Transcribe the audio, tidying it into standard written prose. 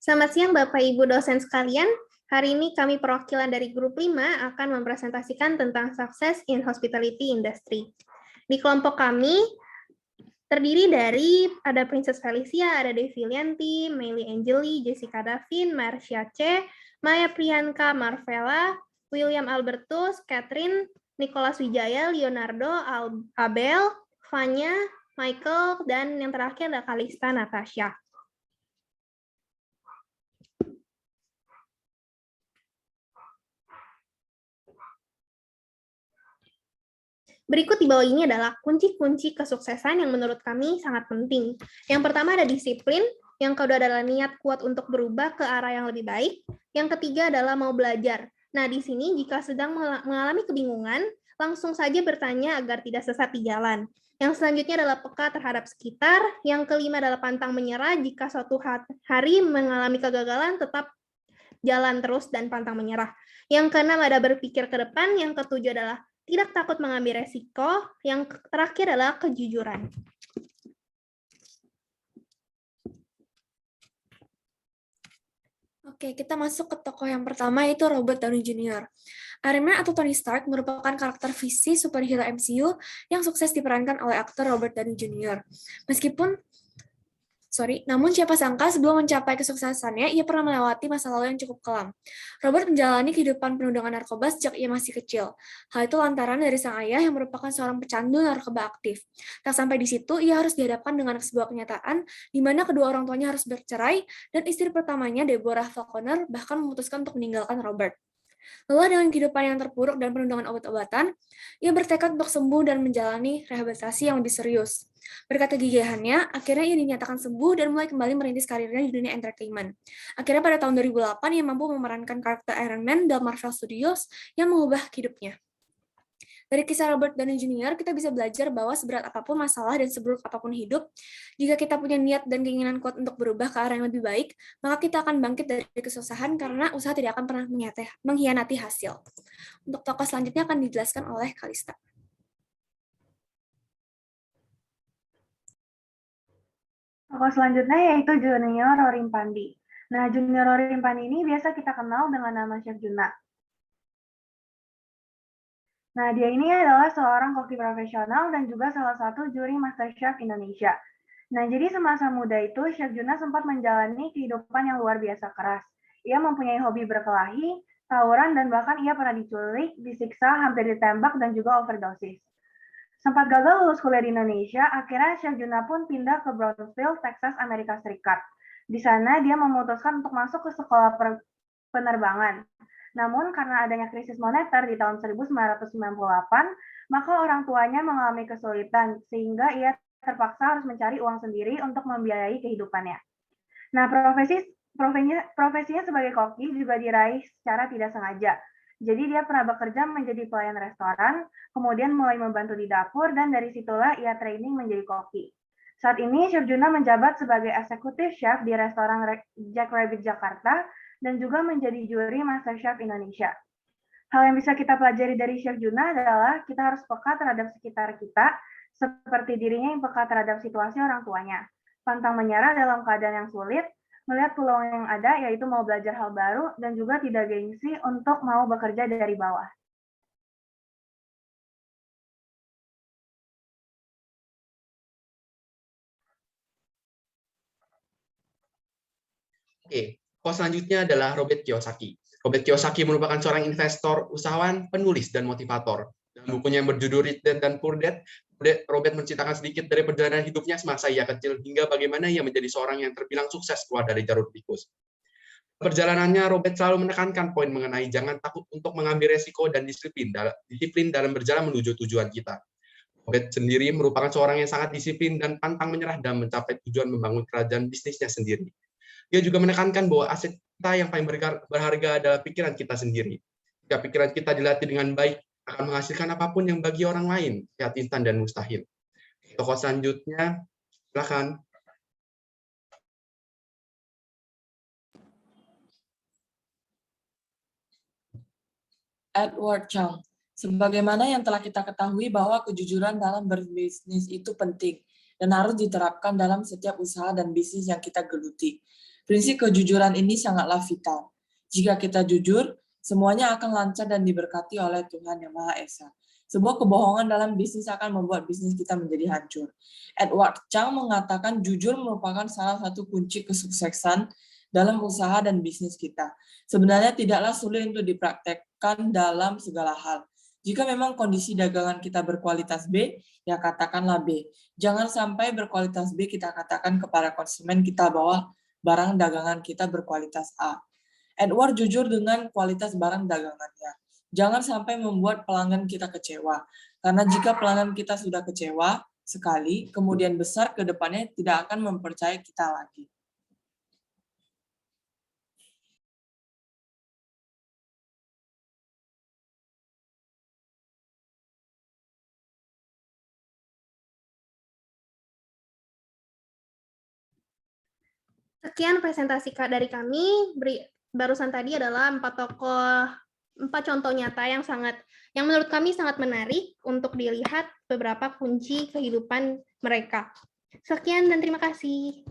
Selamat siang Bapak Ibu dosen sekalian. Hari ini kami perwakilan dari grup 5 akan mempresentasikan tentang Success in Hospitality Industry. Di kelompok kami terdiri dari ada Princess Felicia, ada Devi Lianti, Meili Angeli, Jessica Davin, Marcia C, Maya Priyanka, Marvella, William Albertus, Catherine, Nicholas Wijaya, Leonardo, Abel, Vanya, Michael, dan yang terakhir ada Kalista Natasha. Berikut di bawah ini adalah kunci-kunci kesuksesan yang menurut kami sangat penting. Yang pertama ada disiplin, yang kedua adalah niat kuat untuk berubah ke arah yang lebih baik, yang ketiga adalah mau belajar. Nah, di sini jika sedang mengalami kebingungan, langsung saja bertanya agar tidak sesat di jalan. Yang selanjutnya adalah peka terhadap sekitar, yang kelima adalah pantang menyerah jika suatu hari mengalami kegagalan, tetap jalan terus dan pantang menyerah. Yang keenam ada berpikir ke depan, yang ketujuh adalah tidak takut mengambil resiko, yang terakhir adalah kejujuran. Oke, kita masuk ke tokoh yang pertama, yaitu Robert Downey Jr. Iron Man atau Tony Stark merupakan karakter visi superhero MCU yang sukses diperankan oleh aktor Robert Downey Jr. Namun siapa sangka sebelum mencapai kesuksesannya, ia pernah melewati masa lalu yang cukup kelam. Robert menjalani kehidupan penuh dengan narkoba sejak ia masih kecil. Hal itu lantaran dari sang ayah yang merupakan seorang pecandu narkoba aktif. Tak sampai di situ, ia harus dihadapkan dengan sebuah kenyataan di mana kedua orang tuanya harus bercerai dan istri pertamanya, Deborah Falconer, bahkan memutuskan untuk meninggalkan Robert. Lelah dengan kehidupan yang terpuruk dan penuh dengan obat-obatan, ia bertekad untuk sembuh dan menjalani rehabilitasi yang lebih serius. Berkat kegigihannya, akhirnya ia dinyatakan sembuh dan mulai kembali merintis karirnya di dunia entertainment. Akhirnya pada tahun 2008, ia mampu memerankan karakter Iron Man dalam Marvel Studios yang mengubah hidupnya. Dari kisah Robert Downey Jr., kita bisa belajar bahwa seberat apapun masalah dan seburuk apapun hidup, jika kita punya niat dan keinginan kuat untuk berubah ke arah yang lebih baik, maka kita akan bangkit dari kesusahan karena usaha tidak akan pernah mengkhianati hasil. Untuk tokoh selanjutnya akan dijelaskan oleh Kalista. Tokoh selanjutnya yaitu Junior Rorimpandi. Nah, Junior Rorimpandi ini biasa kita kenal dengan nama Chef Juna. Nah, dia ini adalah seorang koki profesional dan juga salah satu juri MasterChef Indonesia. Nah, jadi semasa muda itu, Chef Juna sempat menjalani kehidupan yang luar biasa keras. Ia mempunyai hobi berkelahi, tawuran, dan bahkan ia pernah diculik, disiksa, hampir ditembak, dan juga overdosis. Sempat gagal lulus kuliah di Indonesia, akhirnya Chef Juna pun pindah ke Brownsville, Texas, Amerika Serikat. Di sana, dia memutuskan untuk masuk ke sekolah penerbangan. Namun karena adanya krisis moneter di tahun 1998, maka orang tuanya mengalami kesulitan sehingga ia terpaksa harus mencari uang sendiri untuk membiayai kehidupannya. Nah, profesinya sebagai koki juga diraih secara tidak sengaja. Jadi dia pernah bekerja menjadi pelayan restoran, kemudian mulai membantu di dapur, dan dari situlah ia training menjadi koki. Saat ini, Chef Juna menjabat sebagai eksekutif chef di restoran Jack Rabbit Jakarta, dan juga menjadi juri MasterChef Indonesia. Hal yang bisa kita pelajari dari Chef Juna adalah kita harus peka terhadap sekitar kita, seperti dirinya yang peka terhadap situasi orang tuanya. Pantang menyerah dalam keadaan yang sulit, melihat peluang yang ada, yaitu mau belajar hal baru, dan juga tidak gengsi untuk mau bekerja dari bawah. Oke. Tokoh selanjutnya adalah Robert Kiyosaki. Robert Kiyosaki merupakan seorang investor, usahawan, penulis, dan motivator. Dalam bukunya yang berjudul Rich Dad dan Poor Dad, Robert menceritakan sedikit dari perjalanan hidupnya semasa ia kecil hingga bagaimana ia menjadi seorang yang terbilang sukses keluar dari jalur tikus. Perjalanannya, Robert selalu menekankan poin mengenai jangan takut untuk mengambil resiko dan disiplin dalam berjalan menuju tujuan kita. Robert sendiri merupakan seorang yang sangat disiplin dan pantang menyerah dalam mencapai tujuan membangun kerajaan bisnisnya sendiri. Dia juga menekankan bahwa aset kita yang paling berharga adalah pikiran kita sendiri. Jika pikiran kita dilatih dengan baik, akan menghasilkan apapun yang bagi orang lain terlihat instan dan mustahil. Tokoh selanjutnya, silakan. Edward Chung. Sebagaimana yang telah kita ketahui bahwa kejujuran dalam berbisnis itu penting dan harus diterapkan dalam setiap usaha dan bisnis yang kita geluti. Prinsip kejujuran ini sangatlah vital. Jika kita jujur, semuanya akan lancar dan diberkati oleh Tuhan Yang Maha Esa. Sebuah kebohongan dalam bisnis akan membuat bisnis kita menjadi hancur. Edward Chang mengatakan jujur merupakan salah satu kunci kesuksesan dalam usaha dan bisnis kita. Sebenarnya tidaklah sulit untuk dipraktekkan dalam segala hal. Jika memang kondisi dagangan kita berkualitas B, ya katakanlah B. Jangan sampai berkualitas B kita katakan kepada konsumen kita bahwa barang dagangan kita berkualitas A. Edward jujur dengan kualitas barang dagangannya. Jangan sampai membuat pelanggan kita kecewa. Karena jika pelanggan kita sudah kecewa sekali, kemudian besar ke depannya tidak akan mempercayai kita lagi. Sekian presentasi dari kami. Barusan tadi adalah 4 contoh nyata yang menurut kami sangat menarik untuk dilihat beberapa kunci kehidupan mereka. Sekian dan terima kasih.